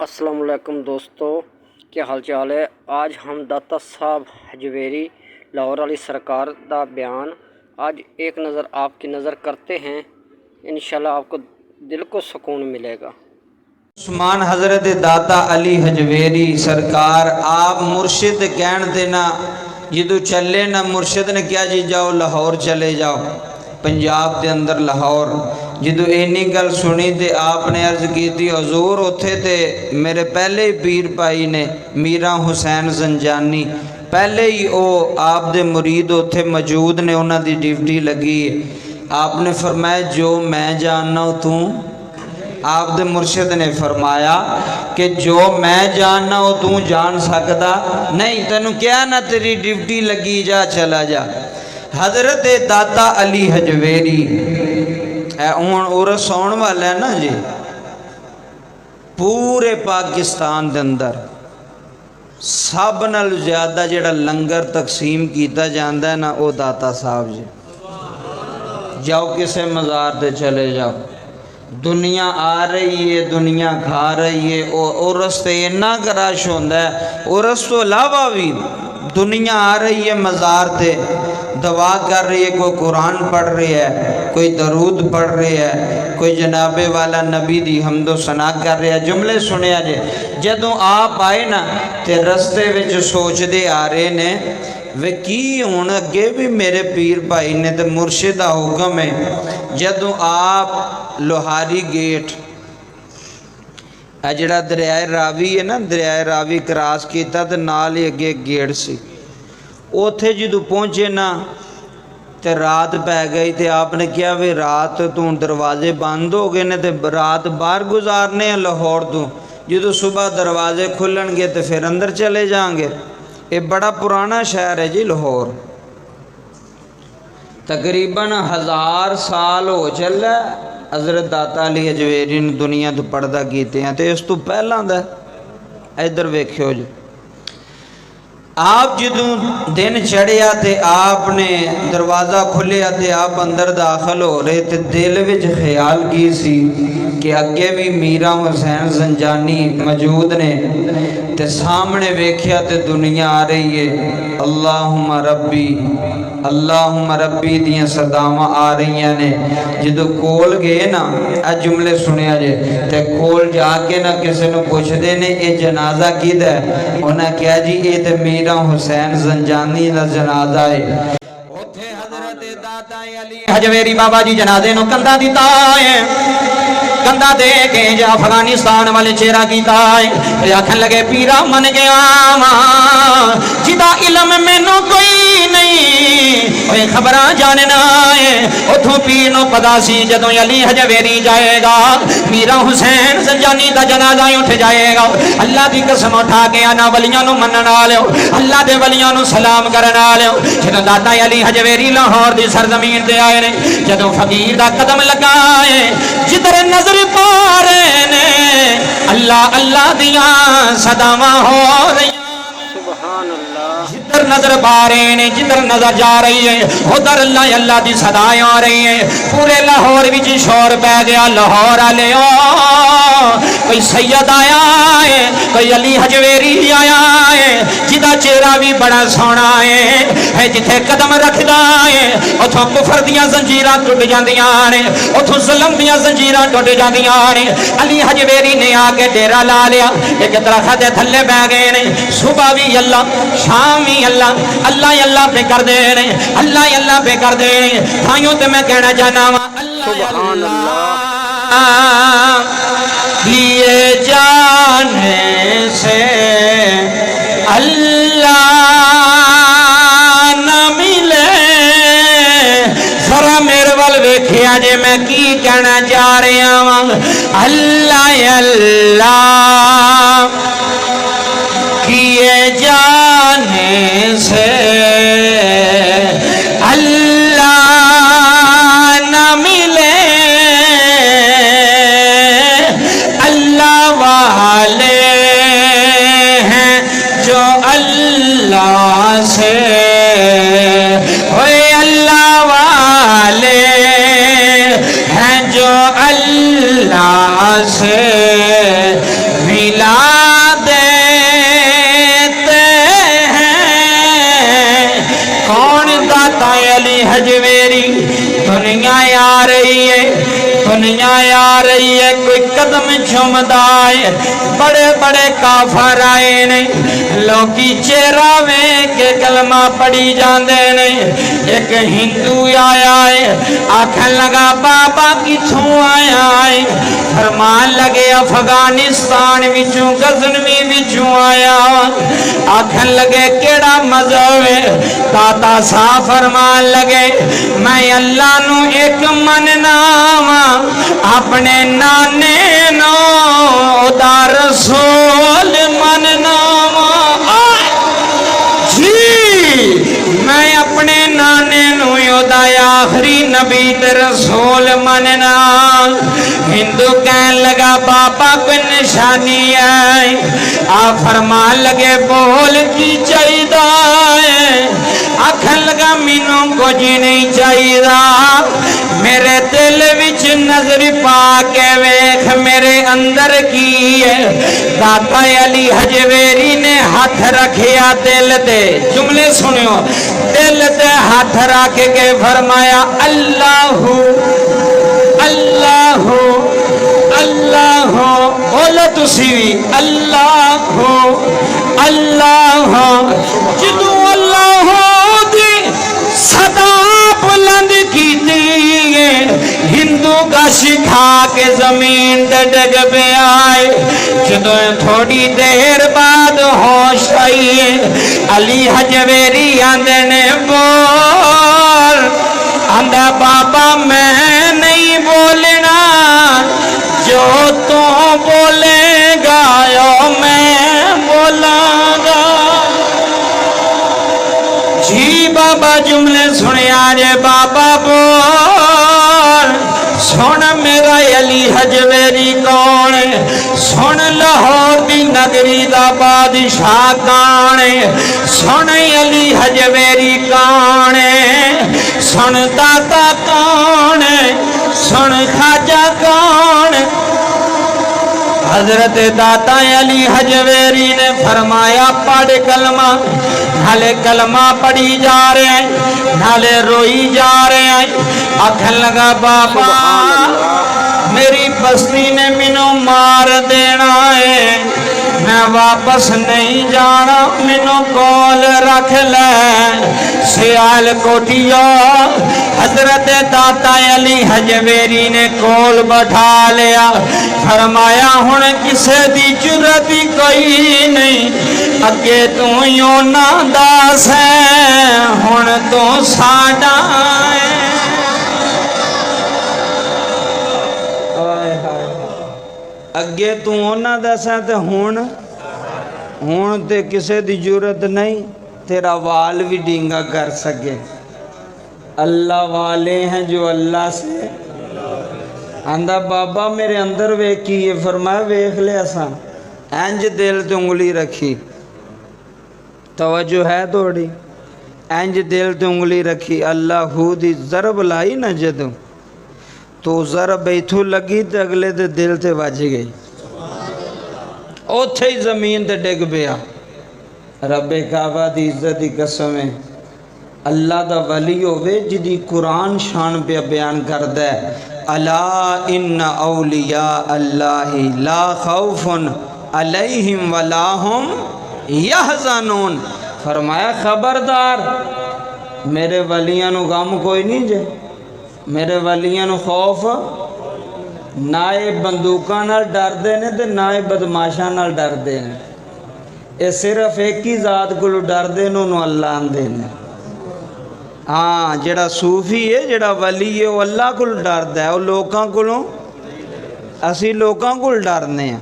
अस्सलाम वालेकुम दोस्तों, क्या हाल चाल है। आज हम दाता साहब हजवेरी लाहौर वाली सरकार का बयान आज एक नज़र आपकी नज़र करते हैं। इंशाल्लाह आपको दिल को सुकून मिलेगा। उस्मान हजरत दाता अली हजवेरी सरकार आप मुर्शिद कहन देना जो चले ना मुर्शिद ने क्या जी जाओ लाहौर चले जाओ, पंजाब के अंदर लाहौर। जो इन्नी गल सुनी तो आपने अर्ज की हजूर उत्थे ते मेरे पहले ही पीर भाई ने मीरा हुसैन जंजानी पहले ही वो आप दे मुरीद उत्थे मौजूद ने, उन्हों की ड्यूटी लगी है। आपने फरमाया जो मैं जानना तू, आप दे मुर्शिद ने फरमाया कि जो मैं जानना वो तू जान सकता नहीं, तेनू क्या ना तेरी ड्यूटी लगी, जा चला जा। हजरत दाता अली हजवेरी हूँ उरस आने वाला है ना जी, पूरे पाकिस्तान के अंदर सब नाल ज़्यादा जिहड़ा लंगर तकसीम किया जाता है ना वो दाता साहब जी। जाओ किसी मज़ार ते चले जाओ, दुनिया आ रही है, दुनिया खा रही है। उरस ते इन्ना क रश होंदा है, उरस तो इलावा भी दुनिया आ रही है मज़ार ते, दवा कर रही है, कोई कुरान पढ़ रही है, कोई दरूद पढ़ रही है, कोई जनाबे वाला नबी दी हमदो सना कर रहा है। जुमले सुनिया जे जदों आप आए ना तो रस्ते विच सोचते आ रहे ने वे की हुण अगे भी मेरे पीर भाई ने तो मुर्शिद दा हुक्म है। जदों आप लोहारी गेट जड़ा दरियाए रावी है ना, दरियाए रावी क्रॉस किया तो नाल ही अगे गेट सी, उत्थे जो पहुँचे ना तो रात पै गई। तो आपने कहा भी रात तू दरवाजे बंद हो गए ने तो रात बाहर गुजारने लाहौर तो, जो सुबह दरवाजे खुलणगे तो फिर अंदर चले जाएंगे। ये बड़ा पुराना शहर है जी लाहौर, तकरीबन 1000 साल हो चला हजरत दाता अली हजवेरी ने दुनिया तो पढ़दा कीते हैं। तो इस तो पहला दा इधर वेख्यो जी, आप जो दिन चढ़िया तो आपने दरवाज़ा खुलिया तो आप अंदर दाखिल हो रहे तो दिल विच ख्याल की सी कि अगे भी मीरा हुसैन जंजानी मौजूद ने, ते सामने वेख्या तो दुनिया आ रही है। अल्लाहुम्मा रब्बी दियाँ सदावां आ रही ने। जो कोल गए ना आ जुमले सुनिया जे, ते कोल जाके ना किसी को पूछते ने ये जनाजा किदा है, उन्हें क्या जी ये तो मीरा हुसैन जंजानी का जनाजा है। उत्थे हजरत दाता अली हजवेरी बाबा जी जनाजे नूं कंधा दिता है, कंधा दे के अफगानिस्तान वाले चेहरा किया है। आखन लगे पीरा मन गया जिदा इलम मैनू कोई नहीं, खबर जानना है उथों पीर नो पता सी जदों अली हजवेरी जाएगा मीरा हुसैन जंजानी का जनाजा उठ जाएगा। अल्लाह की कसम उठा के आना वलियां नू मनन वालिओ, अल्लाह दे वलियां नू सलाम करन वालिओ। जदों दाता अली हजवेरी लाहौर दी सरजमीन ते आए ने, जदों फकीर दा कदम लगा है, जिधर नजर पा रहे ने अल्लाह अल्लाह दियां सदावां हो रही, जिधर नजर पा रहे ने, जिधर नजर जा रही है उधर अल्लाह अल्लाह की सदाएं आ रही है। पूरे लाहौर विच शोर पै गया, लाहौर आले कोई सैयद आया है, कोई अली हजवेरी आया है, जिदा चेहरा भी बड़ा सोहना है। जिथे कदम रखदा है उथों कुफर दियां जंजीरां टुट जांदियां ने, उथों जुल्म दियां जंजीरां टुट जांदियां ने। अली हजवेरी ने आके डेरा ला लिया, एक दरख्त दे थल्ले बह गए ने। सुबह भी अल्लाह, शाम भी अल्लाह, अल्लाह अल्लाह पे कर दे ने, अल्लाह अल्लाह पे कर दे ने। भाइयों ते मैं कहना चाहना वा सुभान अल्लाह दिए जाने से अल्लाह न मिले। जरा मेरे वाल वेखिया जे मैं की कहना चाह रहा वां। अल्लाह अल्लाह किए जाने से अल्लाह न मिले, अल्लाह वाले हैं जो अल्लाह से, ओए अल्लाह वाले हैं जो अल्लाह से हिला देते हैं। कौन दाता अली हजवेरी, दुनिया आ रही है, दुनिया आ रही है, कोई कदम चुमदा है, बड़े बड़े काफर आए ने, लोकी चेहरा वे के कलमा पढ़ी जाते ने। एक हिंदू आया है, आखन लगा बाबा किथों आया है, फरमान लगे अफगानिस्तान विचों गजनवी विचों आया। आखन लगे केड़ा मजहब है, दाता साहब फरमान लगे मैं अल्लाह नू एक मनना वा, अपने नाने नो दा रसूल मनना वा। जी मैं अपने नाने नू ओदा आखिरी नबी ते रसूल मनना। हिंदू कहन लगा बाबा कोई निशानी है, आ फरमान लगे बोल की चाहिदा है। आखन लगा मैनू कुछ नहीं चाहिदा, मेरे दिल विच नजर पा के वेख मेरे अंदर की है। दाता अली हजवेरी ने हाथ रखिया दिल ते, जुमले सुनियो, दिल ते हाथ रख के फरमाया अल्लाहू अल्लाहू अल्लाहू, बोलो तुसी भी अल्लाहू अल्लाहू। जिदू अल्लाह दी सदा बुलंद की हिंदू गश खा के जमीन ते डग पे आए। जो थोड़ी देर बाद होश आई, अली हजवेरी आंदे ने बोल, आंदा बाबा मैं नहीं बोलना, जो तू बोलेगा यो मैं बोलांगा। जी बाबा जुमले सुनिया जे बाबा बोल, सुन मेरा अली हजवेरी कौन है, सुन लाहौर दी नगरी दा बादशाह कौन है, सुन अली हजवेरी कौन है, सुन दाता कौन है, सुन खाजा कौन है। हजरत दाता अली हजवेरी ने फरमाया पढ़ कलमा, नाले कलमा पढ़ी जा रहे हैं, नाले रोई जा रहे हैं। आखन लगा बाबा मेरी बस्ती ने मैनू मार देना है, मैं वापस नहीं जाना, मैनू कोल रख ले सियाल कोठिया। हजरत दाता अली हजवेरी ने कोल बैठा लिया, फरमाया हुण किसे दी जुरत कोई नहीं, अगे तू यो ना दास है, हुण तू साडा है। अगे तू ओना दसा ते हुण ते किसे दी जरूरत नहीं, तेरा वाल भी डींगा कर सके। अल्लाह वाले हैं जो अल्लाह से। आंदा बाबा मेरे अंदर वेख की है, फरमाया वेख लिया सा, इंज दिल ते उंगली रखी, तवज्जो है थोड़ी, इंज दिल ते उंगली रखी, अल्लाह दी ज़रब लाई ना जदों तो ज़रब इथों लगी तो अगले दे दिल ते वज गई, उथे ही जमीन ते डिग पिया। रब्बे काबा दी इज्जत की कसम है, अल्लाह दा वली होवे जिदी कुरान शान पे बयान करदा है, अला इन्ना औलिया अल्लाहि ला खौफुन अलैहिम वला हुम यहज़नून। फरमाया खबरदार मेरे वलियां नू गम कोई नहीं जे, मेरे वलियां नू खौफ ना ये बंदूकां नाल डरदे ने ते ना ये बदमाशां नाल डरदे ने, ये सिर्फ एक ही जात कोलों डरदे ने, उन्होंने अल्लाह आंदे ने। हाँ जेड़ा सूफी है जेड़ा वली है वो अल्लाह को डरदा है, वो लोगों कोलों, असी लोगों को डरने हैं।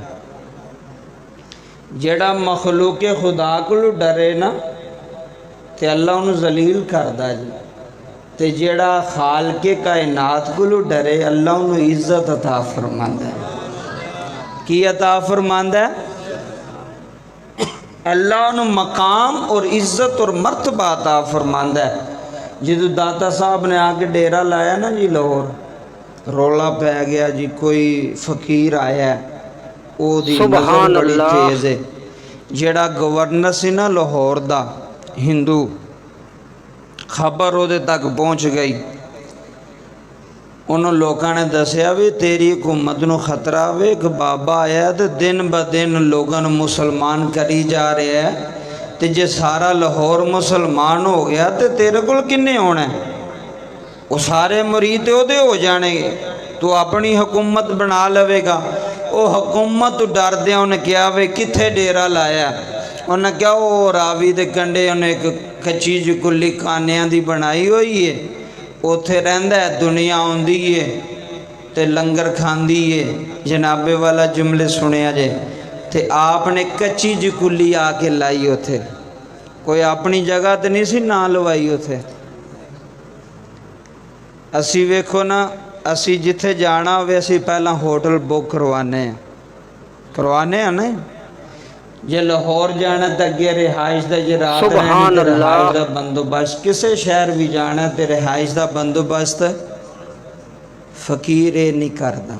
जेड़ा मखलूके खुदा को डरे ना ते अल्लाह उन्हें जलील करदा जी, ते जेड़ा खालके कायनात को डरे अल्लाह उन्हें इज्जत अता फरमांदा है। की अता फरमांदा है? अल्लाह उन्हें मकाम और इज्जत और मर्तबा अता फरमांदा है। जो दाता साहब ने आके डेरा लाया ना जी लाहौर, रौला पै गया जी, कोई फ़कीर आया ओदी सुभान नज़र बड़ी अल्लाह। तेज़ है। जेड़ा गवर्नर सी ना लाहौर दा हिंदू, खबर उहदे तक पहुँच गई। उन्होंने लोगों ने दसिया भी तेरी हुकूमत नूं खतरा वे, एक बाबा आया तो दिन ब दिन लोगों नूं मुसलमान करी जा रहा है, तो जे सारा लाहौर मुसलमान हो गया तो तेरे कोल किन्ने होना है? वो सारे मुरीद उहदे हो जाने, तू अपनी हुकूमत बना लवेगा। वो हुकूमत डरद्या उन्हें कहा वे कित्थे डेरा लाया? उन्हें कहा वो रावी के कंढे उन्हें एक कच्ची जी कुल्ली खानियां दी बनाई हुई है, उत्थे रहिंदा है, दुनिया आउंदी है ते लंगर खांदी है। जनाबे वाला जुमले सुनिया जे, ते आपने कच्ची जी कुल्ली आके लाई उत्थे, कोई अपनी जगह तो नहीं सी ना लवाई उत्थे। असी वेखो ना, असी जिथे जाना होवे असी पहला होटल बुक करवाने हैं ना। जे लाहौर जाना तो अगे रिहाइश का, जे रात रहनी तो रिहाइश का बंदोबस्त, किसी शहर भी जाना तो रिहाइश का बंदोबस्त फकीर ये नहीं करता।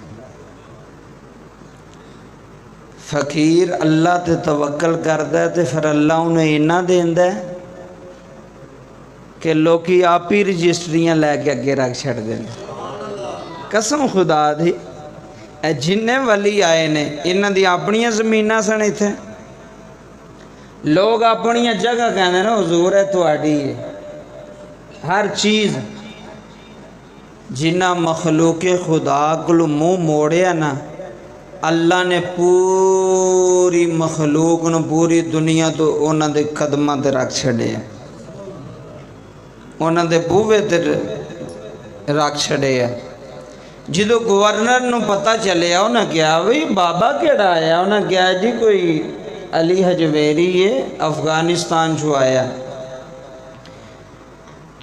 फकीर अल्लाह ते तवक्कल करता है तो फिर अल्लाह उन्हें इन्ना देंदा है कि लोग आप ही रजिस्ट्रियाँ लैके अगे रख छड़ते हैं। कसम खुदा दी, जिन्ने वली आए ने इन्हां दी अपनियां ज़मीनां सन, इत्थे लोग अपनियां जगह कहते ना हुजूर है तुहाडी है हर चीज़। जिन्ना मखलूके खुदा को मुँह मोड़िया ना, अल्लाह ने पूरी मखलूक नूं पूरी दुनिया तो उन्हां दे कदमां ते रख छड़िया, उन्हां दे बूहे ते रख छड़िया। जो गवर्नर नूं पता चलिया उन्हें कहा बई बाबा केड़ा आया? उन्हें कहा जी कोई अली हजवेरी है, अफगानिस्तान चो आया।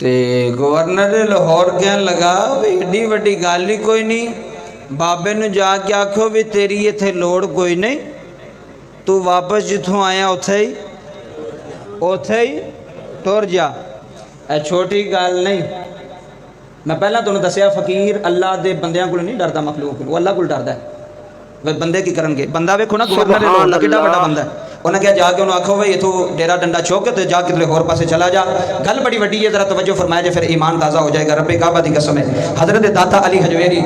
तो गवर्नर लाहौर कहन लगा भी एडी वड्डी गल ही कोई नहीं, बाबे नूं जाके आखो भी तेरी इत्थे लोड़ कोई नहीं, तू वापस जिथों आया उत्थे ही तुर जा। ए छोटी गल नहीं। मैं पहला तुहानूं दस्सिया फकीर अल्लाह दे बंदियां कोल नहीं डरदा, मखलूक वो अल्लाह कोल डरदा है। वे बंदे की करनगे? बंदा वेखो ना गवर्नर दे लोग दा किड्डा वड्डा बंदा है। उन्हें क्या जाके उन्हें आखो भाई इथों डेरा डंडा चुक ते जा किधरे होर पासे चला जा। गल बड़ी वड्डी है, जरा तवज्जो फरमाया जे फिर ईमान ताज़ा हो जाएगा। रब्बे काबा दी कसम है, हजरत दाता अली हजवेरी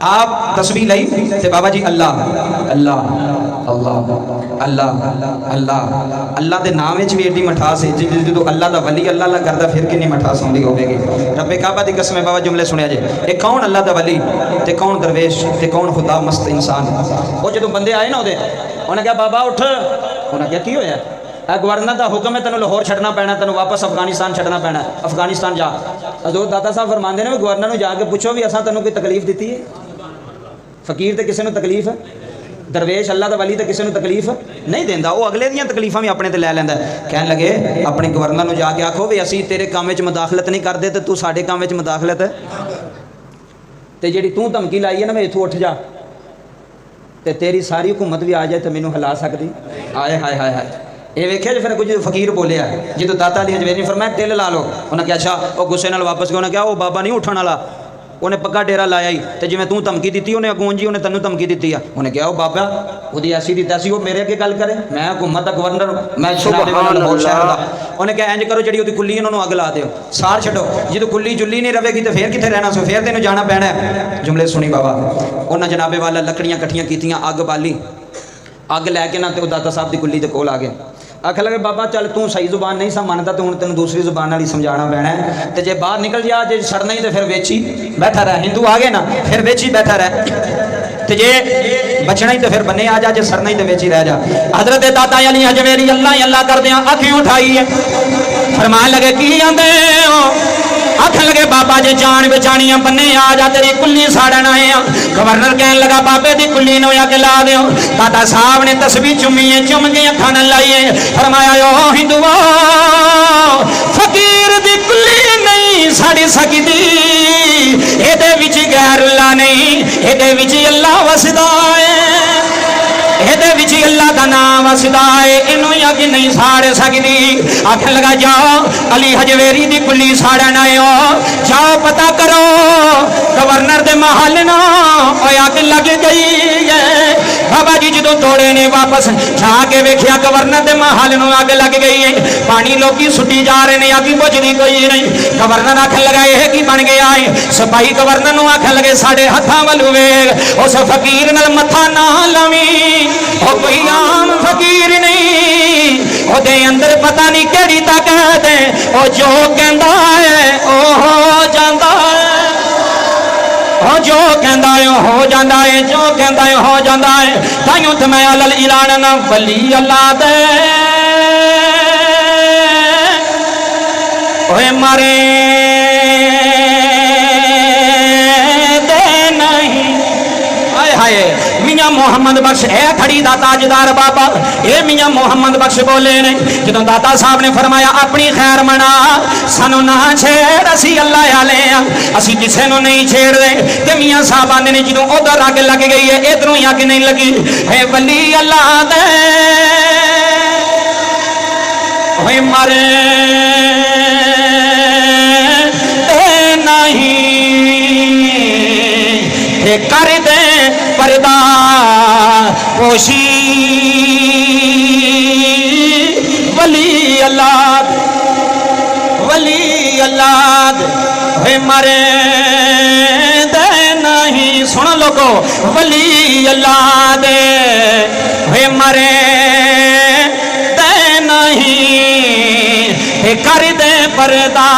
आप तस्बीह लाई ते बाबा जी अल्लाह अल्लाह अल्लाह अल्लाह अल्लाह अल्लाह के नाम भी एडी मठास है। जो अल्लाह का वली अल्लाह अल्लाह करता फिर कितनी मठास आउंदी होगी। रब्बे काबा दी कसम है, बाबा जुमले सुनिया जे, ये कौन अल्लाह का वली ते कौन दरवेश ते कौन खुदा मस्त इंसान। वो जो बंदे आए ना उहदे, उन्हें कहा बाबा उठ। उन्हें क्या की होया? गवर्नर का हुक्म है, तेन लाहौर छड़ना पैना, तेन वापस अफगानिस्तान छड़ना पैना, अफगानिस्तान जा। हज़रत दाता साहब फरमाते हैं गवर्नर को जाके पूछो भी असां तेनों कोई तकलीफ दी है? फकीर तो किसी को तकलीफ है, दरवेश अल्लाह का वली तो किसी को तकलीफ नहीं देंदा, वो अगले दियां तकलीफां भी अपने ते लै लैंदा। कहन लगे अपने गवर्नर को जाके आखो भी असी तेरे काम में मुदाखलत नहीं करते तो तू साडे काम में मुदाखलत है, तो जी तू धमकी लाई है ना मैं इथों उठ जा तो तेरी सारी हुकूमत भी आ जाए तो मैनू हिला सकती। आए हाय हाय हाय, ये वेख्या जो फिर कुछ फकीर बोलिया जो दाता अली हजवेरी फरमाया तिल ला लो। उन्हें क्या अच्छा वो गुस्से नाल वापस गया। उन्हें क्या वो बाबा नहीं उठण वाला, उन्हें पक्का डेरा लाया ही, तो जिवें तू धमकी दी उन्हें अगों जी उन्हें तेनू धमकी दी है। उन्हें क्या वो बाबा वो ऐसी दी तैसी, वो मेरे अगे गल करे, मैं हुकूमत का गवर्नर, मैं जनाबे वाला लाहौर शहर का। उन्हें क्या इंज करो जी कुल्ली उन्होंने अग ला दो, सार छड्डो। जो कुल्ली जुल्ली नहीं रहेगी तो फिर कितने रहना सो, फिर तेन जाना पैना है। जुमले सुनी बाबा। उन्हें जनाबे वाला लकड़ियाँ कट्ठियाँ कीतियां, अग बाली, अग लैके ना तो दाता साहब की कुल्ली के कोल आ गए। आख लगे बाबा चल तू सही जुबान नहीं सा मानता तो हूँ तेन दूसरी जुबान वाली समझाना पैना है, तो जे बाहर निकल जा, जे सड़ना ही तो फिर वेची बैठा रह। हिंदू आ गए ना फिर वेची बैठा रह, तो जे बचना ही तो फिर बने आ जा, जे सड़ना ही तो वेची रह जा। हजरत दाता अली हजवेरी अल्लाह अल्लाह कर दिया अखें उठाई है, फरमान लगे की आंदे हो? आखन लगे बाबा जे जान बचानिया बन्ने आ जा, तेरी कुल्ली साड़न आए हैं। गवर्नर कहन लगा बाबे दी कुल्ली नो आके ला दो। दादा साहब ने तस्वीर चुमी है, चुम के अखां नाल लाई है, फरमाया ओ हिंदुओ फकीर दी कुल्ली नहीं साड़ी सकदी, एदे विच गैरुल्लाह नहीं, एदे विच अल्लाह वसदा है। ਇਹਦੇ ਵਿੱਚ अल्लाह का नाम वसदा है, इनू अग नहीं साड़ सकती। आखन लगा जाओ अली हजवेरी दी कुली साड़न आयो, जाओ पता करो गवर्नर दे महल ना अग लग गई है। बाबा जी जो तोड़े ने वापस जाके वेख्या गवर्नर दे महल नूं अग लग गई है। पानी लोकी सुटी जा रहे ने, अग बुझदी कोई नहीं। गवर्नर आखन लगा यह की बन गया है। सिपाही गवर्नर नूं आखन लगे साडे हत्थां वल वेख, उस फकीर नाल मत्था ना लवी, ओ कोई आम फकीर नहीं, ओदे अंदर पता नहीं केड़ी ताकत है। ओ जो कहंदा है ओ हो जांदा है, ओ जो कहंदा है हो जांदा है, जो कहंदा है हो जांदा है। ताइयों ते मैं अलल ऐलान ना वली अल्लाह दे ओए मारे दे नहीं। हाय हाय मियां मोहम्मद बख्श है खड़ी दा ताजदार बाबा, ये मियां मोहम्मद बख्श बोले ने जो दाता साहब ने फरमाया अपनी खैर मना, सानू ना छेड़, असी अल्लाह वाले हां, असी किसे नु नहीं छेड़दे। ते मियां साहब आंदे ने जो उधर अग लग गई है इधरों ही अग नहीं लगी। हे वली अल्लाह दे ओए मरे नहीं कर दे पर्दा पोशी वली अल्लाह, वली अल्लाह है मरे दे नहीं। सुन लोगो वली अल्लाह दे है मरे दे नहीं, कर दे पर्दा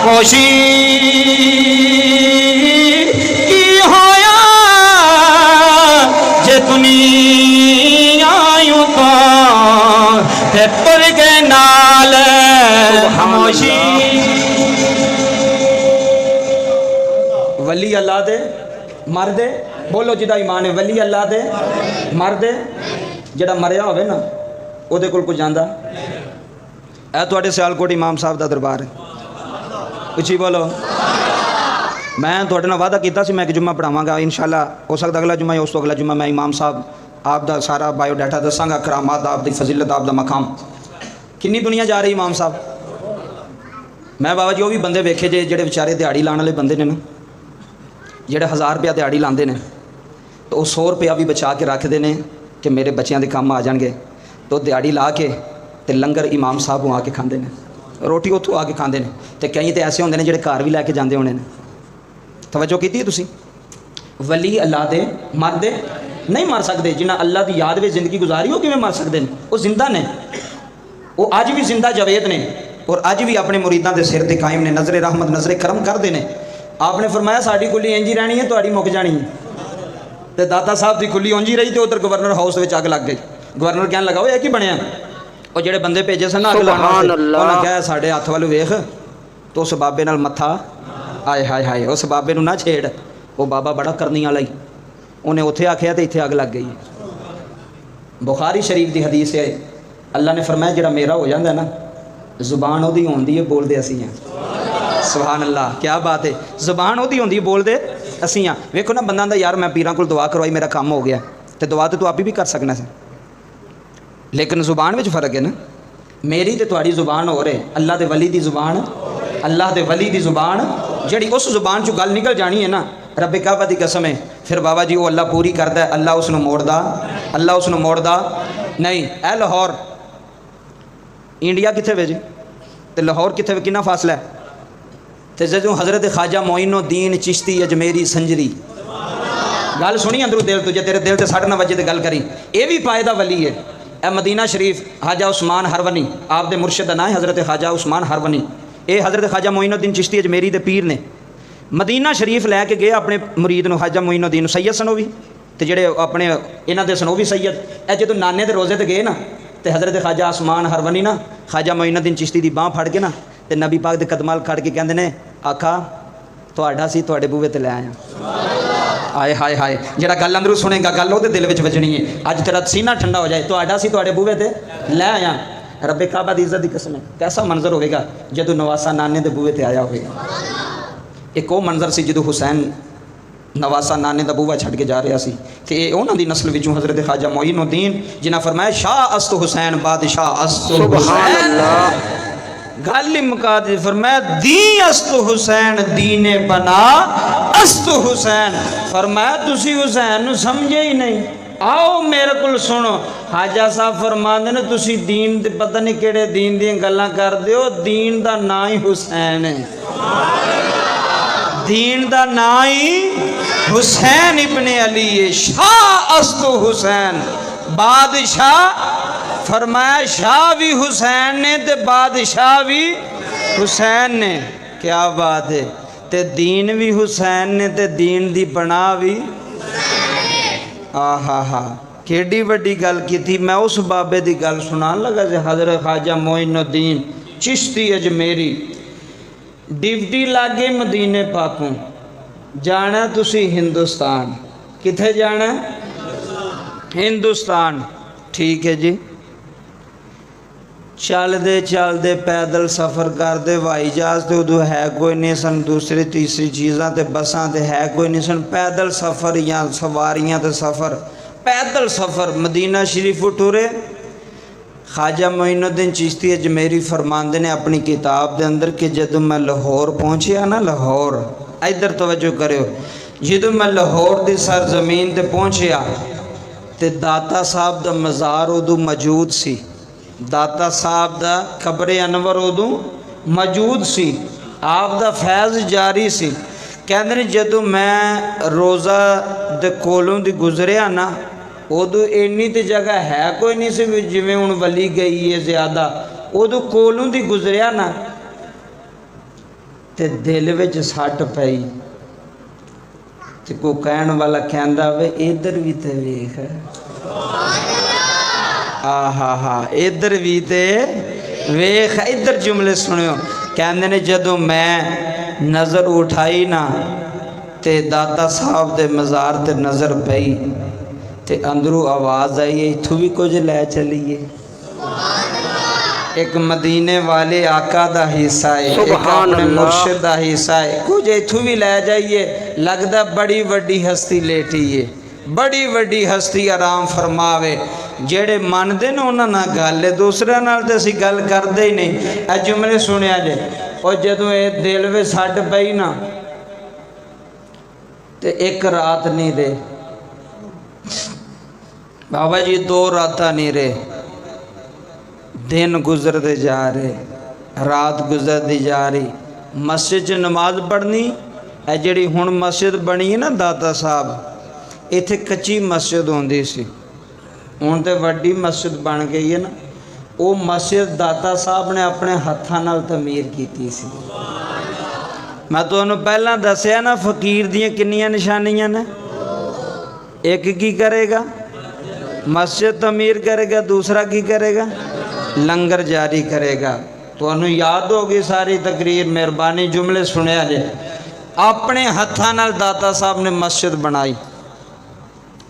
पोशी। तुर के नाल खामोशी वली अल्लाह दे मर दे, बोलो जिदा ईमान है वली अल्लाह दे मर दे। जेड़ा मरिया होवे ना ओदे कोल कोई जांदा ऐ। तुहाडे सियालकोट इमाम साहब दा दरबार है, उची बोलो। मैं तुहाडे नाल वादा कीता सी मैं एक जुम्मा पढ़ावांगा इंशाअल्लाह, हो सकदा अगला जुम्मा या उस तो अगला जुम्मा मैं इमाम साहब आप दा सारा बायोडाटा दसांगा, करामात आप दी फजीलत आप दा मकाम। किन्नी दुनिया जा रही इमाम साहब। मैं बाबा जी वो भी बंदे वेखे जे जेड़े बेचारे दिहाड़ी लाने वाले बंदे ने ना, जेड़े 1000 रुपया दिहाड़ी लाते हैं तो वो 100 रुपया भी बचा के रखते हैं कि मेरे बच्चों के काम आ जाएंगे। तो दिहाड़ी ला के ते लंगर इमाम साहब आके खाते हैं, रोटी उतों आके खाते हैं। तो कई तो ऐसे होंगे जो घर भी लैके जाते होने। तवज्जो की तुसी। वली अल्लाह दे मर दे नहीं मर सकते, जिन्हें अल्लाह की याद में जिंदगी गुजारी वो किमें मर सकते हैं। वो जिंदा ने, वो अज भी जिंदा जवेद ने और अज भी अपने मुरीदां दे सिर ते कायम ने, नजरे रहमत नजरे करम करते हैं। आपने फरमाया साड़ी कुली इंज ही रहनी है, तुहाड़ी मुक जानी है। तो दाता साहब की कुली उंज ही रही, तो उधर गवर्नर हाउस में अग लग गई। गवर्नर कहन लगा ये की बनया, वो जेड़े बंदे भेजे सन अग लाने उन्हें कहा साढ़े हथ वाल वेख, तो उस बाबे नाल मत्था आए हाय हाय उस बाबे नूं ना छेड़, वो बाबा बड़ा करनी वाला ही। उन्हें उत्थे आख्या तो इत्थे अग लग गई। बुखारी शरीफ की हदीस है, अल्लाह ने फरमाया जिहड़ा मेरा हो जाता है ना, जुबान उहदी होंदी है बोलते असी हैं। सुभान अल्लाह, क्या बात है। जुबान उहदी होंदी है बोलते असी हाँ। वेखो ना बंदा दा यार मैं पीरां कोल दुआ करवाई मेरा काम हो गया, तो दुआ तो तू आप भी कर सकना सी, लेकिन जुबान में फ़र्क है ना। मेरी तो तुहाड़ी जुबान हो रहे, अल्लाह दे वली दी जुबान, अल्लाह दे वली दी जुबान जिहड़ी उस जुबान चो गल निकल जानी है ना, रब काबा की कसम है, फिर बाबा जी वो अल्लाह पूरी करता है। अल्लाह उसनूं मोड़दा, अल्लाह उसनूं मोड़दा नहीं। ए लाहौर इंडिया कित्थे वे जी, तो लाहौर कित्थे वे, कितना फासला है। तो जो हज़रत ख्वाजा मोइनुद्दीन चिश्ती अजमेरी संजरी गल सुनी अंदरों दिल तो, जे तेरे दिल से सट ना वजे तो गल करी। ये भी पायदा वली है। ए मदीना शरीफ ख्वाजा उस्मान हरवनी आप दे मुर्शद का नाम है हज़रत ख्वाजा उस्मान हरवनी। ये हज़रत ख्वाजा मोइनुद्दीन चिश्ती अजमेरी दे पीर ने। मदीना शरीफ लैके गए अपने मुरीद नूं, ख्वाजा मोइनुद्दीन सैयद सन भी, तो जेडे अपने इन्हां दे सन वो भी सैयद। ए जो नाने के रोज़े ते गए ना, तो हज़रत ख्वाजा उस्मान हरवनी ना ख्वाजा मोइनुद्दीन चिश्ती की बाँह फड़ के ना, तो नबी पाक के कदमाल खड़ के कहते हैं आखा तुहाडा सी तुहाडे बूहे ते लै आया। आए हाय हाय, जेड़ा गल अंदरों सुनेगा गल वो दिल में बजनी है। अज तेरा सीना ठंडा हो जाए, तुहाडा सी तुहाडे बूहे ते लै आया। रब्बे काबा दी इज्जत की कसम है, कैसा मंजर होगा जदों नवासा नाने के बूहे ते आया होगा। एक वो मंजर सी जो हुसैन नवासा नाने का बूआ छड़ के जा रहा सी ते उन्हां दी नस्ल विचों हज़रत ख्वाजा मोइनुद्दीन जिन्हां फरमाया शाह अस्त हुसैन बादशाह अस्त सुभान हुसैन। अल्लाह। गल ही मुका दी, फरमाया दी अस्त हुसैन दीने बना अस्त हुसैन। फरमाया तुसी हुसैन नूं समझे ही नहीं, आओ मेरे को सुनो। हाजा साहब फरमाते ने तुसी दीन दे पता नहीं केड़े दीन दी गल्लां करदे हो, दीन दा नाम ही हुसैन है, दीन दा नाम ही हुसैन इब्ने अली है। शाह अस्त हुसैन बादशाह, फरमाया शाह भी हुसैन ने ते बादशाह भी हुसैन ने। क्या बात है, ते दीन भी हुसैन ने ते दीन दी बना भी। आहा हा केडी वड्डी गल की थी। मैं उस बाबे दी गल सुनान लगा जे हज़रत ख्वाजा मोइनुद्दीन चिश्ती अजमेरी डिप्टी लागे मदीने पाकों जाना तुसी हिंदुस्तान। किथे जाना? हिंदुस्तान। ठीक है जी। चलते चलते पैदल सफ़र करते, हवाई जहाज़ तो उदों है कोई नहीं सन, दूसरी तीसरी चीज़ां तो बसां तो है कोई नहीं सन। पैदल सफ़र या सवारियां तो सफ़र, पैदल सफ़र मदीना शरीफ टुरे। ख्वाजा मोइनुद्दीन चिश्ती अजमेरी फरमांदे ने अपनी किताब के अंदर कि जदों मैं लाहौर पहुँचिया ना, लाहौर इधर तवज्जो करो, जदों मैं लाहौर की सरजमीन ते पहुँचिया तो दाता साहब का मज़ार उदों मौजूद सी, दाता साहब का खबरे अनवर उदों मौजूद सी, आप दा फैज़ जारी सी। कहते ने जदों मैं रोज़ा दे कोलों दी गुजरिया ना, उदों इन्नी तो जगह है कोई नहीं सी जिवें हुण वली गई है ज़्यादा, उदों कोलों दी गुजरिया ना ते दिल विच सट पई ते कोई कहण वाला कहंदा वे इधर भी ते वेख, आहा हा इधर भी ते वेख। इधर जुमले सुनियो, कहंदे ने जदों मैं नज़र उठाई ना ते दाता साहब दे मज़ार ते नज़र पई ते अंदरों आवाज़ आई इत्थों भी कुछ लै चलीए। एक मदीने वाले आका दा हिस्सा है, एक अपने मुर्शिद दा हिस्सा है, कुछ इत्थों भी लै जाइए। लगदा बड़ी वड्डी हस्ती लेटी है, बड़ी वड्डी हस्ती आराम फरमावे। जेड़े मनदे ने उन्हां नाल गल है, दूसरे नाल ते असीं गल करदे ही नहीं। ए जुमले सुनिया जे, और जदों ये दिल विच सट पई ना ते एक रात नहीं रहे बाबा जी, 2 रातां नहीं रहे, दिन गुजरते जा रहे, रात गुजरती जा रही। मस्जिद च नमाज पढ़नी है, जिहड़ी हुण मस्जिद बनी है ना दाता साहब, इत्थे कच्ची मस्जिद होंदी सी, हुण ते वड्डी मस्जिद बन गई है ना। वो मस्जिद दाता साहब ने अपने हत्थां नाल तमीर कीती सी। मैं तुहानूं पहलां दस्सिया ना फकीर दीयां किन्नियां निशानियां ने। एक की करेगा? मस्जिद तमीर करेगा, दूसरा की करेगा? लंगर जारी करेगा। तो याद होगी सारी तकरीर, मेहरबानी जुमले सुनिया जे। अपने हत्थां नाल दाता साहब ने मस्जिद बनाई।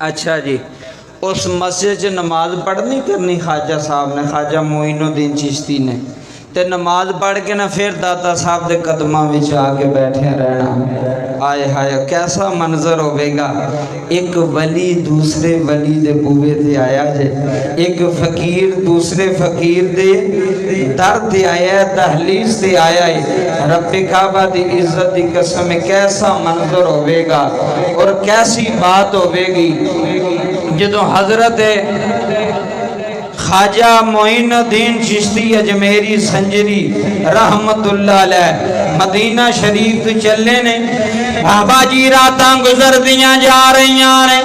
अच्छा जी, उस मस्जिद च नमाज पढ़नी करनी ख्वाजा साहब ने, ख्वाजा मोइनुद्दीन चिश्ती ने, ते नमाज पढ़ के ना फिर दाता साहब के कदमां विच आके बैठे रहना। आए हाय कैसा मंजर होवेगा। एक वली दूसरे वली दे बूहे ते आया जे, एक फकीर दूसरे फकीर दे दर ते आया है, दहलीज ते आया है। रब्बे काबा दी इज्जत दी कसम, कैसा मंजर होवेगा और कैसी बात होवेगी जदों हजरत ख्वाजा मोइनुद्दीन चिश्ती अजमेरी संजरी रहमतुल्लाह अलैह मदीना शरीफ चले ने। बाबा जी रातां गुजरदियां जा रही ने।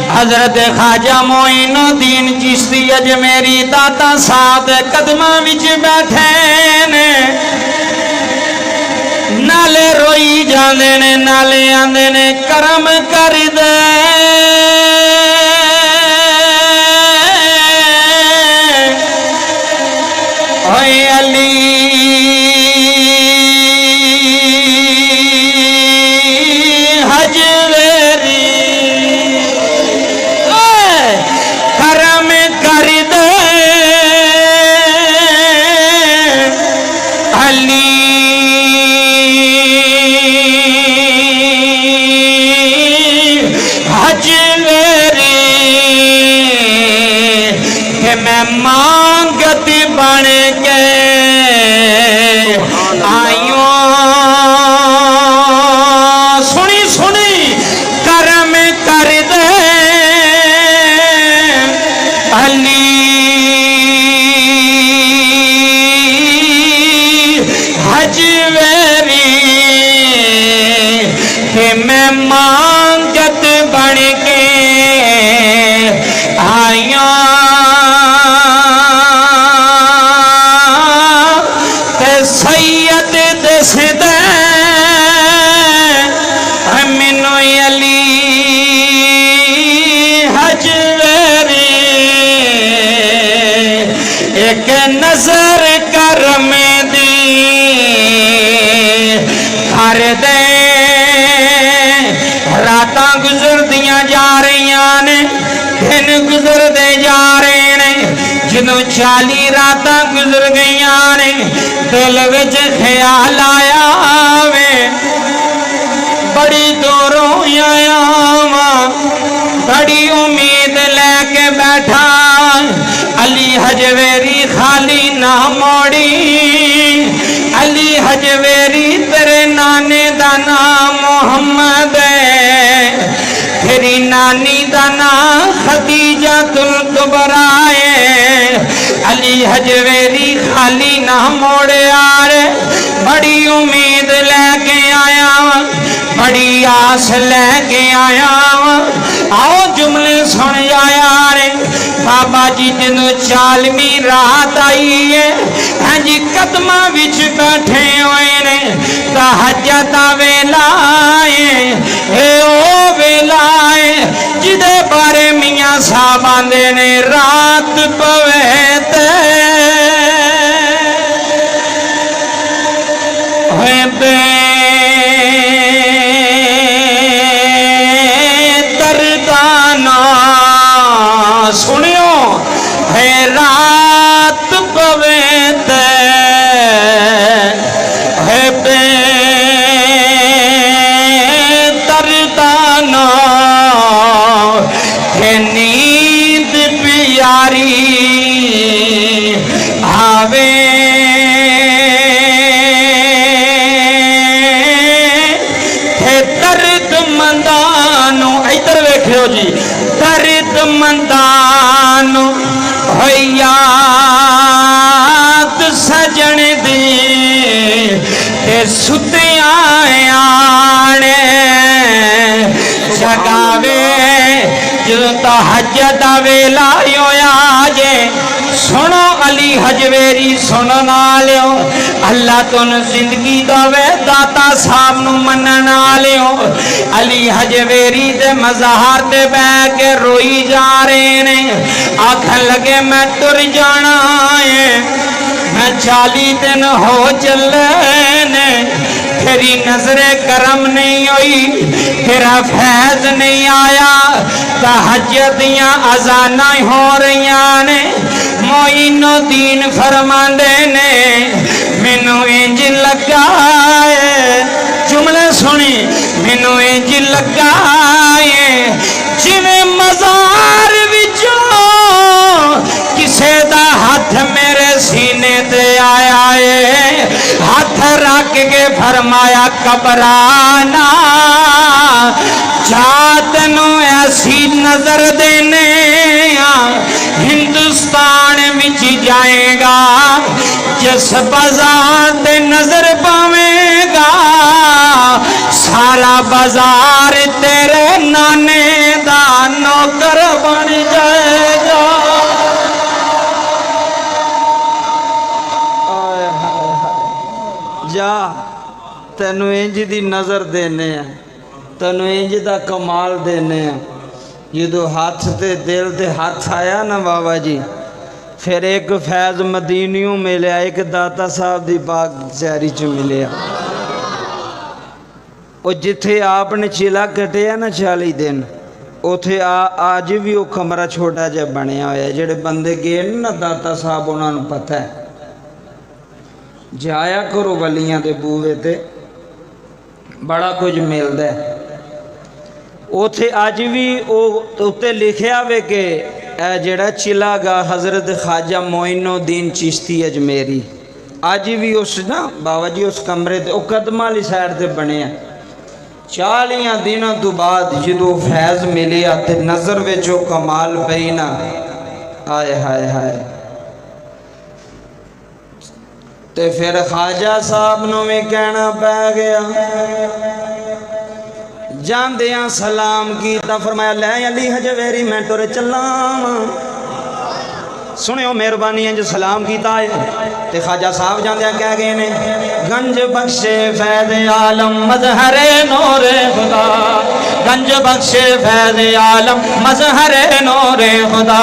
हजरत ख्वाजा मोइनुद्दीन चिश्ती अजमेरी दाता साहब कदमां विच बैठे ने। नाले रोई जांदे ने, नाले आंदे ने करम कर दे ओए अली हजवेरी, करम कर दे अली कि मैं मांगत बन के आयो। सुनी सुनी करम कर दे अली हजवेरी कि मैं मांगत बन के आया। सैयद दस दे मैनू अली हजवेरी एक नजर करम दी कर दे। रातां गुजरदियां जा रही ने, दिन गुजरते जा रहे ने। ਜਦੋਂ 40 रातां गुजर गई ने, दिल विच ख्याल आया वे बड़ी दूरों आया वां, बड़ी उम्मीद लैके बैठा। अली हजवेरी खाली ना मोड़ी, अली हजवेरी तेरे नाने दा नाम मोहम्मद है, तेरी नानी दा नाम खदीजातुल कुबरा है। अली हजवेरी खाली ना मोड़िया रे, बड़ी उम्मीद लैके आया, बड़ी आस लैके आया। आओ जुमले सुन जाया रे। बाबा जी जिन्हों 40वीं रात आई है, हाँ जी कदम विच बैठे हुए ने। तहज्जुद दा वेला है, ओ वेला है जिदे बारे मियां साहब आंदे ने रात पवे ते दर्दाना। सुनियो है रात पवे ते दर्दाना है नींद प्यारी आवे। दर्द मंदानू इधर वेखियो जी, दर्द मंदानू हो याद सजन दी ते सुतिया आने जगावे। जो तहज्जुद दा वेला होया जे, सुनो अली हजवेरी सुन ना लियो। अल्लाह तुन जिंदगी दवे, दाता साहब नू मनन वालियो। अली हजवेरी दे मज़ार ते बह के रोई जा रहे ने, आखन लगे मैं तुर जाना है, मैं 40 दिन हो चले ने, तेरी नजरे करम नहीं हुई, तेरा फैज नहीं आया। तहज्जुद दियां अज़ानां हो रही ने। मोइनुद्दीन फरमांदे ने मैनू इंज लगा है, जुमले सुनी, मैनू इंज लगा है जिवें मज़ार विचों किसे दा हाथ मेरे सीने ते आया है। हाथ रख के फरमाया घबराना, जा तैनू ऐसी नजर देने हिंदुस्तान विच जाएगा, जिस बाजार ते नजर पावेगा सारा बाजार तेरे नाने दा नौकर बन जाएगा। जा तैनू इंज दी नज़र देने, तैनू इंज दा कमाल देने। जो हाथ ते दिल ते हाथ आया ना बाबा जी, फिर एक फैज़ मदीनियों मिले, एक दाता साहब दी बाग शहरी च मिले। वो जिथे आपने चिला कटिया ना 40 दिन, उथे आज भी वो कमरा छोटा जहा बनया होया। जेड़े बंदे गए ना दाता साहब, उन्होंने पता है। जाया करो वलियां दे बूवे ते, बड़ा कुछ मिलता है। उथे अज भी उत्ते लिखिया वे कि ए जेड़ा चिलागा हज़रत ख्वाजा मोइनुद्दीन चिश्ती अजमेरी अज भी उस ना बाबा जी उस कमरे ते कदम वाली साइड ते बने 40 दिनों तो बाद जो फैज़ मिलिया ते नज़र विच ओ कमाल पई ना, आए हाय हाय। ते फिर ख्वाजा साहब नूं भी कहना पै गया, जांदियां सलाम कीता, फरमाया लै अली हजवेरी मैं तुर चला वां। सुनियो मेहरबानी जो सलाम किया है ते ख्वाजा साहब जांदियां कह गए ने, गंज बख्शे फैज़ आलम मजहरे नूरे खुदा, गंज बख्शे फैज़ आलम मजहरे नूरे खुदा,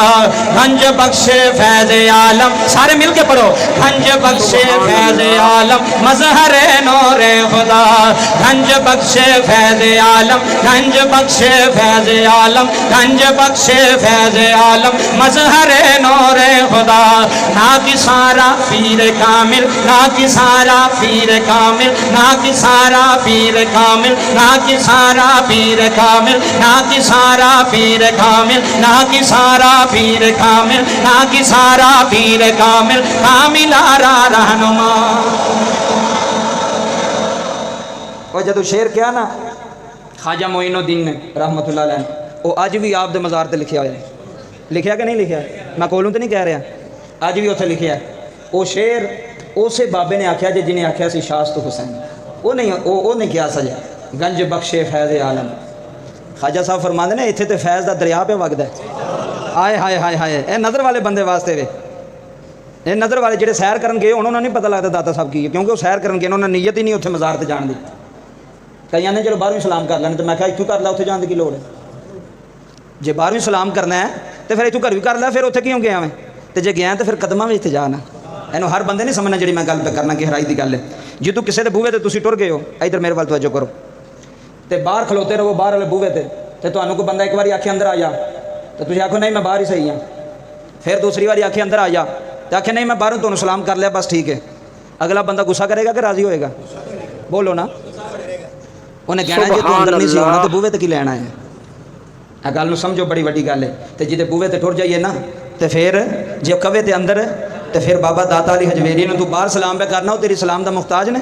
गंज बख्शे फैज़ आलम, सारे मिल के पढ़ो, गंज बख्शे फैज़ आलम मजहरे नूरे खुदा, गंज बख्शे फैज़ आलम, गंज बख्शे फैज़ आलम, गंज बख्शे फैज़ आलम मजहरे नूरे खुदा। ना कि सारा पीर कामिल, ना कि सारा पीर कामिल, ना कि सारा पीर कामिल, ना कि सारा पीर कामिल, ना कि सारा पीर कामिल, ना कि सारा पीर कामिल, ना कि सारा पीर कामिल, कामिलारा रहनुमा। और जब शेर क्या ना ख्वाजा मोइनुद्दीन ने रहमतुल्लाह अलैह, वो अज भी आप दे मज़ार ते लिखा है, लिखा कि नहीं लिखा, मैं कोलों तो नहीं कह रहा, अज भी उत्थे लिखा। वो शेर उस बाबे ने आख्या जिन्हें आख्या सी शास्त हुसैन, वो नहीं कहा सजा गंज बख्शे फैज़ आलम। ख्वाजा साहब फरमाते ने इत्थे तो फैज़ का दरिया पे वगदा है। आए हाय हाय हाय, ये नज़र वाले बंदे वास्ते वे, ये नज़र वाले ਜਿਹੜੇ सैर करन गए उन्होंने नहीं पता लगता दाता साहब की, क्योंकि वो सैर करन गए उन्होंने नीयत ही नहीं उत्थे मज़ार ते जाण दी। कईयां ने चलो 12वीं सलाम कर लैने, तो मैं कहा इत्थों कर ला, उत्थे जाने की लोड़ है। जे 12वीं सलाम करना है तो फिर इतों घर भी कर लै, फिर उत्थे क्यों गया मैं, तो जे गया तो फिर कदमां विच जाना। इन्हूं हर बंदे नहीं समझना जी मैं गल पे करना गहराई की गल है। जे तू किसी के बूहे ते तुसीं टुर गए हो, इधर मेरे वाल तवज्जो करो, तो बाहर खलोते रहो बाहर वाले बूहे ते तुहानूं कोई बंदा एक बार आखे अंदर आ जा, तो तुसीं आखो नहीं मैं बाहर ही सही हाँ, फिर दूसरी बार आखे अंदर आ जा, तो आखे नहीं मैं बाहरों तुहानूं सलाम कर लिया बस ठीक है। अगला बंदा गुस्सा करेगा कि राजी होएगा? बोलो ना, उन्हें कहना जे तू अंदर नहीं सी होना तो बूहे ते की लैना है। आ गल समझो, बड़ी वड्डी गल है। तो जिदे बूहे ते टुर जाइए ना, तो फिर जे कवे ते अंदर, तो फिर बाबा दाता अली हजवेरी ने तू बाहर सलाम पे करना, वो तेरी सलाम का मुहताज ने,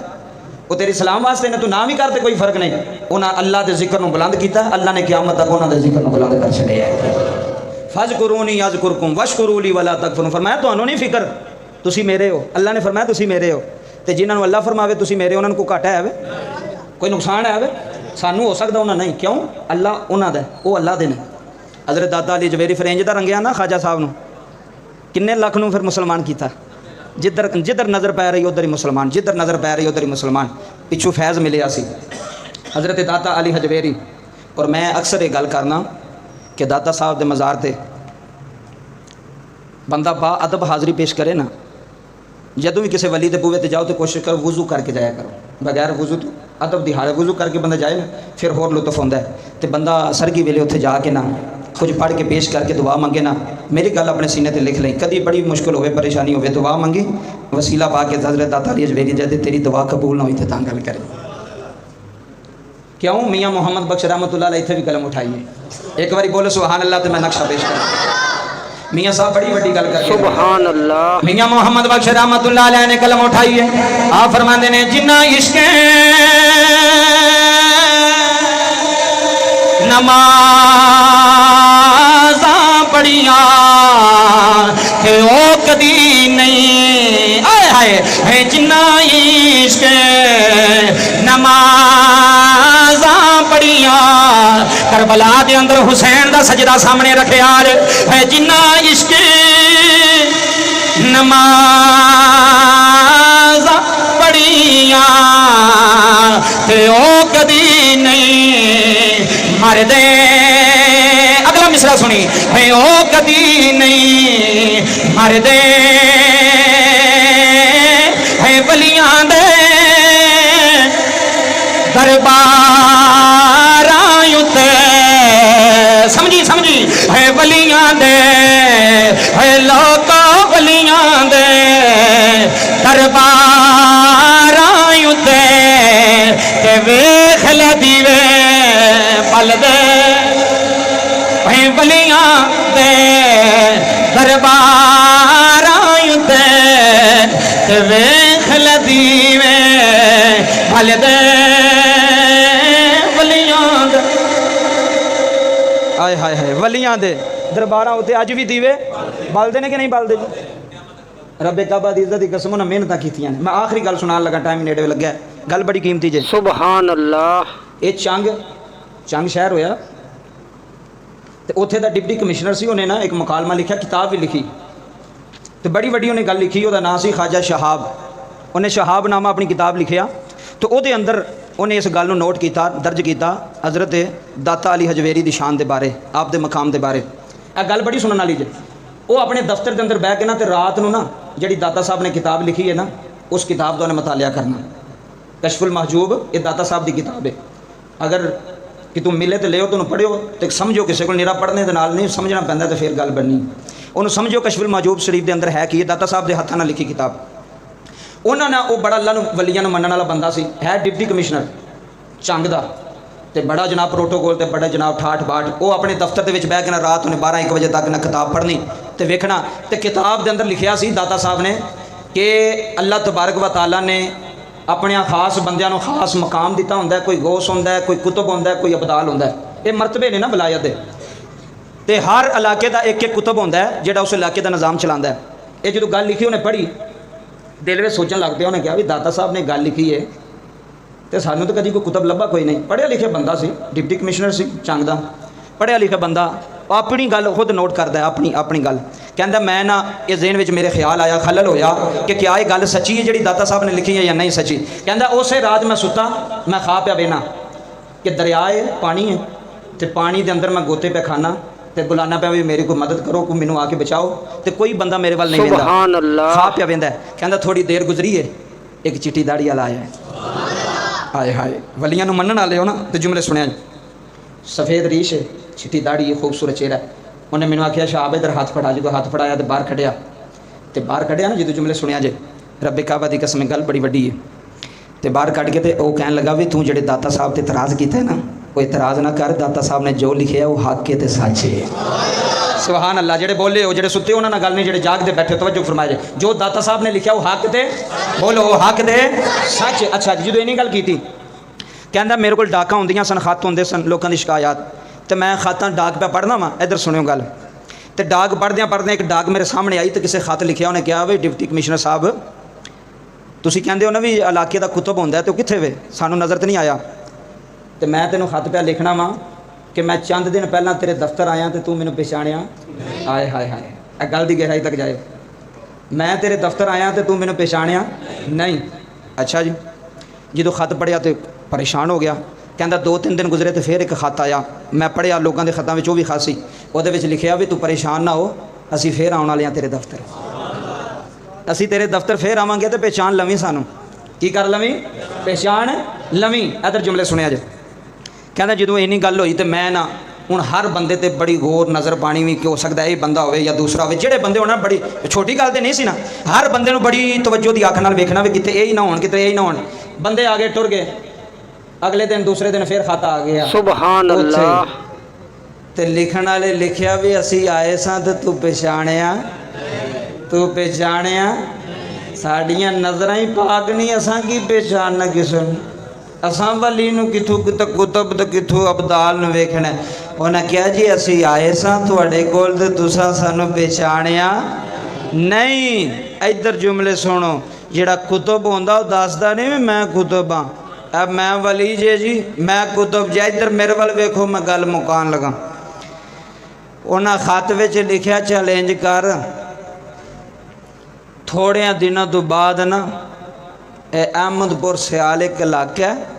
वो तेरी सलाम वास्ते ने, तू ना भी करते कोई फर्क नहीं। उन्हें अल्लाह के जिक्र में बुलंद किया, अल्लाह ने क़यामत तक उन्होंने जिक्र में बुलंद कर छड़िया। फज़कुरूनी यज़कुरकुम वशकुरूली वला तकफुरून, फरमाया तुहानूं नहीं फिक्र, तुसी मेरे हो। अल्लाह ने फरमाया तुसी मेरे हो, तो जिन्होंने अल्लाह फरमावे तुसी मेरे, उन्होंने कोई घाटा है, कोई नुकसान है? सानू हो सकता उन्हें नहीं, क्यों? अल्लाह उन्होंने दे, वो अल्लाह दे ने। हज़रत दाता अली हजवेरी फिर इंज दा रंगिया ना ख्वाजा साहब नूं, किन्ने लख नूं फिर मुसलमान किया। जिधर जिधर नज़र पै रही उधर ही मुसलमान, जिधर नज़र पै रही उधर ही मुसलमान। पिछू फैज़ मिले सी हज़रत दाता अली हजवेरी। और मैं अक्सर ये गल करना कि दाता साहब के मज़ार ते बंदा बा अदब हाज़री पेश करे ना, जदों भी किसी वली के बूहे ते जाओ तो कोशिश करो वुज़ू करके जाया करो, बगैर वुज़ू तो अदब दी हालत वुज़ू करके बंदा जाए ना, फिर होर लुत्फ होंदा है। तो बंदा सरगी वेले उत्थे जाके ना कुछ पढ़ के पेश करके दुआ मंगे ना, मेरी गल अपने सीने ते लिख लें, कभी बड़ी मुश्किल होवे परेशानी होवे दुआ मंगी, वसीला पा के हज़रत दाता अली हजवेरी जद तेरी दुआ कबूल ना हुई तो तां गल करे। क्यों? मियाँ मोहम्मद बख्श रहमतुल्लाह अलैह इत्थे भी कलम उठाइए, एक बारी बोलो सुभान अल्लाह, तो मैं नक्शा पेश करूँ। मियाँ साहब बड़ी बड़ी गल कर, सुभान अल्लाह। मियाँ मोहम्मद बख्श रहमतुल्लाह अलैह ने कलम उठाई है। आप फरमाते ने जिन्ना इश्क नमाज़ा पढ़िया ते ओ कदी नहीं, आए हाय है जिन्ना इश्क नमाज़ा पढ़िया, करबला दे अंदर हुसैन दा सजदा सामने रखे यार, है जिन्ना इश्क नमाज़ा पढ़िया ते ओ कदी नहीं मर दे। अगला मिसरा सुनी, है ओ कदी नहीं मर दे, है बलियां दे दरबार उते, समझी समझी, है बलियां दे, है लोका बलियां दे दरबार उते, ते वेख ले दीवे पल दे, है बलियां दे हाय हाय वलियां दे दरबारां उत्ते अज भी दीवे बलदे ने कि नहीं बलदे जी? रब्बे काबा दी इज्जत दी कसम उन्हें मेहनत कीतियां ने। मैं आखिरी गल सुनान लगा, टाइम नेड़े लग्या, गल बड़ी कीमती जे। सुभान अल्लाह। ये चंग शहर होया ते उत्थे दा डिप्टी कमिश्नर सी, उन्हें ना एक मुकालमा लिखा, किताब भी लिखी तो बड़ी वड्डी उन्हें गल लिखी। उसका नाम सी ख्वाजा शहाब। उन्हें शहाब नामा अपनी किताब लिखिया तो वो अंदर उन्हें इस गल नोट किया, दर्ज किया हज़रत दाता अली हजवेरी की शान के बारे, आप दे मकाम के बारे। यह गल बड़ी सुनने वाली जे। वो अपने दफ्तर के अंदर बह के ना तो रात को ना जी दाता साहब ने किताब लिखी है ना, उस किताब का उन्हें मुतालिया करना। कशफुल महजूब ये दाता साहब की किताब है। अगर कि तुम मिले तो लियो, तुम पढ़ियो तो समझो, किसी को निरा पढ़ने के नाल नहीं समझना पैंदा तो फिर गल बननी। उन्होंने समझो कशफुल महजूब शरीफ के अंदर है कि ये दाता साहब के हाथों लिखी किताब। उन्होंने वो बड़ा अल्लाह वलियां मनने वाला बंदा सी, है डिप्टी कमिश्नर चंग दा ते बड़ा जनाब प्रोटोकॉल ते बड़ा जनाब ठाठ बाट। वो अपने दफ्तर के बह के ना रात उन्हें 12-1 बजे तक ना किताब पढ़नी तो वेखना। तो किताब के अंदर लिखिया सी दाता साहब ने कि अल्लाह तबारक व तआला ने अपने खास बंदियां नूं खास मकाम दिता हुंदा है। कोई गौस हुंदा है, कोई कुतुब हुंदा है, कोई अबदाल हुंदा है। ये मरतबे ने ना विलायत दे। ते हर इलाके का एक एक कुतुब होंदा है जिहड़ा उस इलाके का निज़ाम चलांदा है। ये जो गल लिखी उन्हें पढ़ी, दिल में सोचन लग पिया। उन्हें कहा भी दाता साहब ने गल लिखी है तो सानू तो कभी कोई कुतब लभा कोई नहीं। पढ़िया लिखिया बंदा सी, डिप्टी कमिश्नर सी चंग दा, पढ़िया लिखिया बंदा, अपनी गल खुद नोट करता है, अपनी गल कहता। मैं ना इस जहन में मेरे ख्याल आया, खलल होया कि क्या ये गल सच्ची है जी दाता साहब ने लिखी है या नहीं सच्ची। कहता उस रात मैं सुता, मैं खा पिया बेना कि दरिया है, पानी है, तो पानी के अंदर मैं गोते पे खाना तो बुलाना पाया भी मेरी कोई मदद करो, कोई मैनू आके बचाओ, तो कोई बंदा मेरे वाल नहीं वेंदा, खा पिया वेंदा। कहता थोड़ी देर गुजरी है, एक चिट्टी दाड़ी वाला आया है। हाय हाय वलियां नूं मनण वाले हो ना तो जुमले सुनिया। सफ़ेद रीश है, चिट्टी दाड़ी है, खूबसूरत चेहरा है। उन्हें मैनू आख्या शाहब इधर हाथ फड़ा। जो हाथ फड़ाया तो बाहर कढ़िया, तो बाहर कढ़िया ना जो जुमले सुनिया जे, रब्बे काबा दी कसम गल बड़ी वड्डी है। तो बाहर कढ़ के तो वह कहन लगा भी तू जेडे दाता साहब ते इतराज़ किया है ना, वो इतराज़ ना कर, दाता साहब ने जो लिखे वो हक के ते सच है। सुभान अल्लाह। जेडे बोले हो, जेडे सुते उन्होंने गल नहीं, जेडे जागते बैठे तवज्जो फरमाए। जो दाता साहब ने लिखा वो हक ते बोलो, वो हक ते सच। अच्छा जो इन्हीं गल की कहता मेरे को डाका होंदियां सन, खत होंदे सन लोगों की शिकायत, तो मैं खत डाक पे पढ़ना वा। इधर सुनियो गल। तो डाक पढ़द्या एक डाक मेरे सामने आई तो किसी खत लिखा, उन्हें कहा भी डिप्टी कमिश्नर साहब तुसी कहंदे हो ना भी इलाके का कुतुब होंदा है, तो कित्थे वे सानू नज़र तो नहीं आया। तो मैं तेनों खत पे लिखना वा कि मैं चंद दिन पहला तेरे दफ्तर आया तो तू मैनू पछाणिया। हाय हाय हाय गल की गहराई तक जाए। मैं तेरे दफ्तर आया तो तू मैनू पछाणिया नहीं। अच्छा जी। जो खत पढ़िया तो परेशान हो गया। कहता 2-3 दिन गुजरे तो फिर एक खत आया, मैं पढ़िया लोगों के खतों में वो भी खत सी, वो लिखिया भी तू परेशान ना हो, असी फिर आने वाले हैं तेरे दफ्तर, असी तेरे दफ्तर फिर आवांगे तो पहचान लवीं, सानू की कर लवीं, पहचान लवीं। इधर जुमले सुनिया जे। कहता जो इन्नी गल हुई तो मैं ना हूँ हर बंदे ते बड़ी गौर नज़र पानी भी कि हो सकता है ये बंदा हो या दूसरा हो, जेडे बंदे होना बड़ी छोटी गल तो नहीं सी ना, हर बंदे नूं बड़ी तवज्जो की अख नाल वेखना भी किते यही ना हो, किते यही ना हो। बंदे आ गए, टुर गए। अगले दिन दूसरे दिन फिर खाता आ गया। सुभान अल्लाह। ते लिखण वाले लिखिया भी असी आए सां ते तू पछाणिया, तू पछाणिया, साड़ियाँ नज़रां ही पाक नहीं, असां की पहचानना किसे नूं, असां वली नूं किथों कुतब ते किथों अबदाल नूं वेखना। उन्हें कहा जी असी आए सां तुहाडे कोल ते तुसां सानू पहचाणिया नहीं। इधर जुमले सुनो। जिहड़ा कुतुब होंदा वो दसदा नहीं भी मैं कुतुब हाँ, अब मैं वली जे जी, मैं कुतुब जे। इधर मेरे वाल वेखो, मैं गल मुकान लगा। उन्हें खत विच लिखिया चल इंज कर, थोड़े दिनों तो बाद ना अहमदपुर सियाल एक इलाका है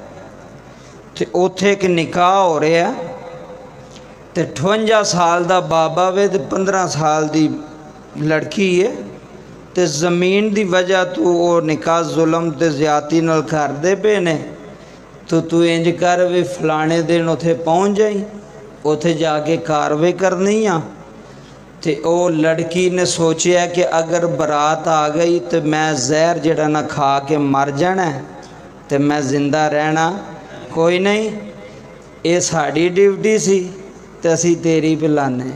तो उत्थे एक निकाह हो रहा है, तो 58 साल का बाबा वे तो 15 साल की लड़की है, तो ज़मीन की वजह तो वो निकाह जुल्म ते ज़्यादती नाल करदे पे ने। तो तू इंज कर भी फलाने दिन उत्थे पहुँच जाई, उत्थे जाके कार्रवाई करनी आ। तो वो लड़की ने सोचा कि अगर बरात आ गई तो मैं जहर जड़ा ना खा के मर जाना, तो मैं जिंदा रहना कोई नहीं, ये साड़ी ड्यूटी सी तो असी तेरी पिलाने।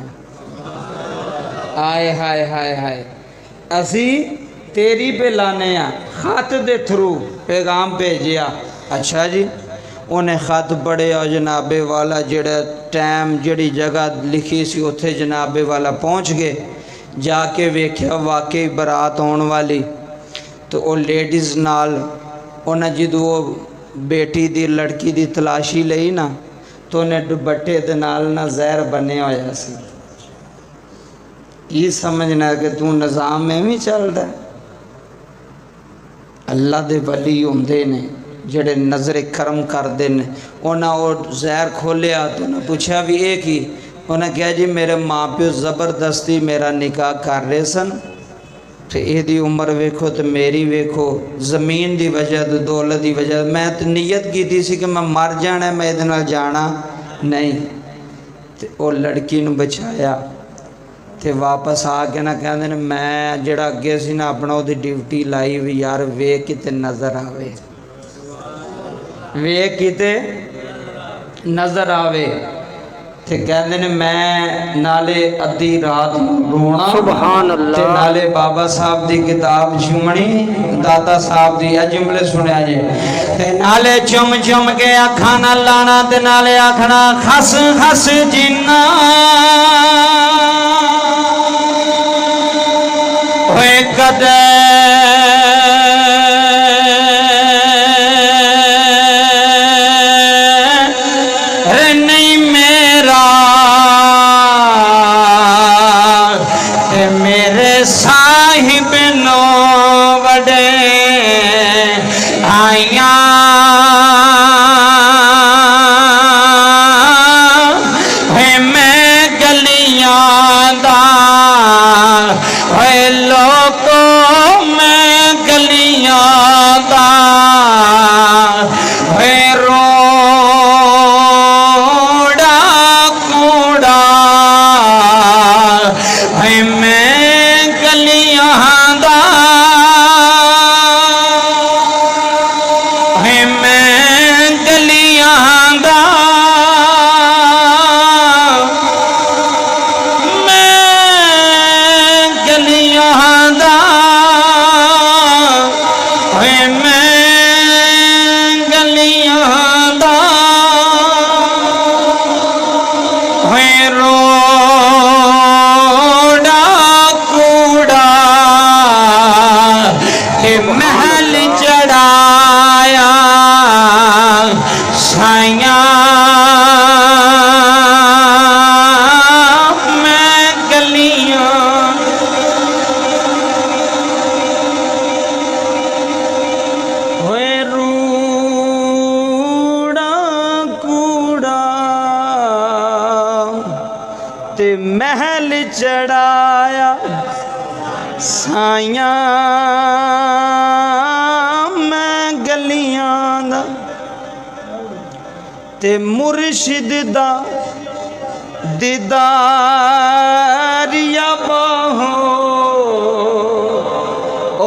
आए हाय हाय हाय असी तेरी पिलाने खत दे थ्रू पैगाम भेजिया। अच्छा जी। उन्हें खत पढ़िया, जनाबे वाला जेड़ा टाइम जिहड़ी जगह लिखी सी उत्थे जनाबे वाला पहुँच गए। जाके वेख्या वाकई बरात आने वाली, तो वो लेडीज़ नाल उन्हें जो वो बेटी दी लड़की दी तलाशी लई ना, तो उन्हें दुपट्टे दे नाल ना जहर बने होया सी। की समझना कि तू निज़ाम में भी चलदा। अल्लाह दे वली हुंदे ने जेड़े नज़र करम करते हैं। उन्हें वो जहर खोलिया तो उन्हें पूछा भी ये की, उन्हें कहा जी मेरे माँ प्यो ज़बरदस्ती मेरा निकाह कर रहे सन, तो यदी उम्र वेखो तो मेरी वेखो, ज़मीन की वजह तो दौलत की वजह, मैं तो नीयत की थी कि मैं मर जाना, मैं ये नाल जाना नहीं। तो वो लड़की नूं बचाया तो वापस आके ना कहते हैं मैं जड़ा अगे सी ना अपना वो ड्यूटी लाई भी यार वेख किते नज़र आवे, वेख किते नज़र आवे। ते कहते ने मैं नाले अद्धी रात रोना सुभान अल्लाह, ते नाले बाबा साहब दी किताब झुमनी दाता साहब दी जुमले सुनिया जे, ते नाले चुम चुम के अखा ना लाना, ते नाले आखना खस खस जिन्ना होए कदे साहिब नो वडे आया है मैं गलियां दा, है लोको मैं गलियां दा, है रोड़ा कूड़ा है मैं महल चढ़ाया साया मैं गलियां होए रूड़ा कूड़ा, ते महल चढ़ाया साया ते मुर्शिद दा दीदार या बाहो, ओ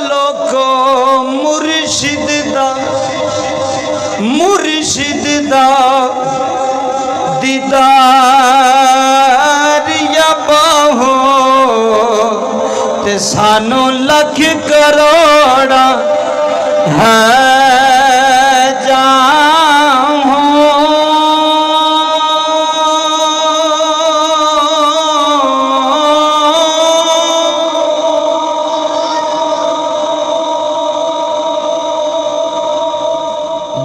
लोको मुर्शिद दा दीदार या बाहो, ते सानू लख करोड़ा है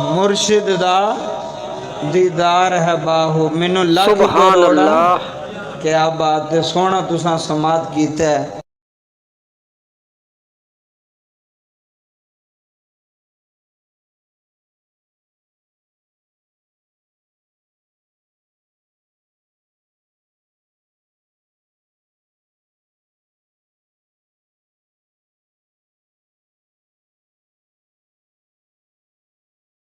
मुर्शिद दा दीदार है बाहू, मैनू लख करोड़ा। क्या बात है, सोना तुसा समात कीता है।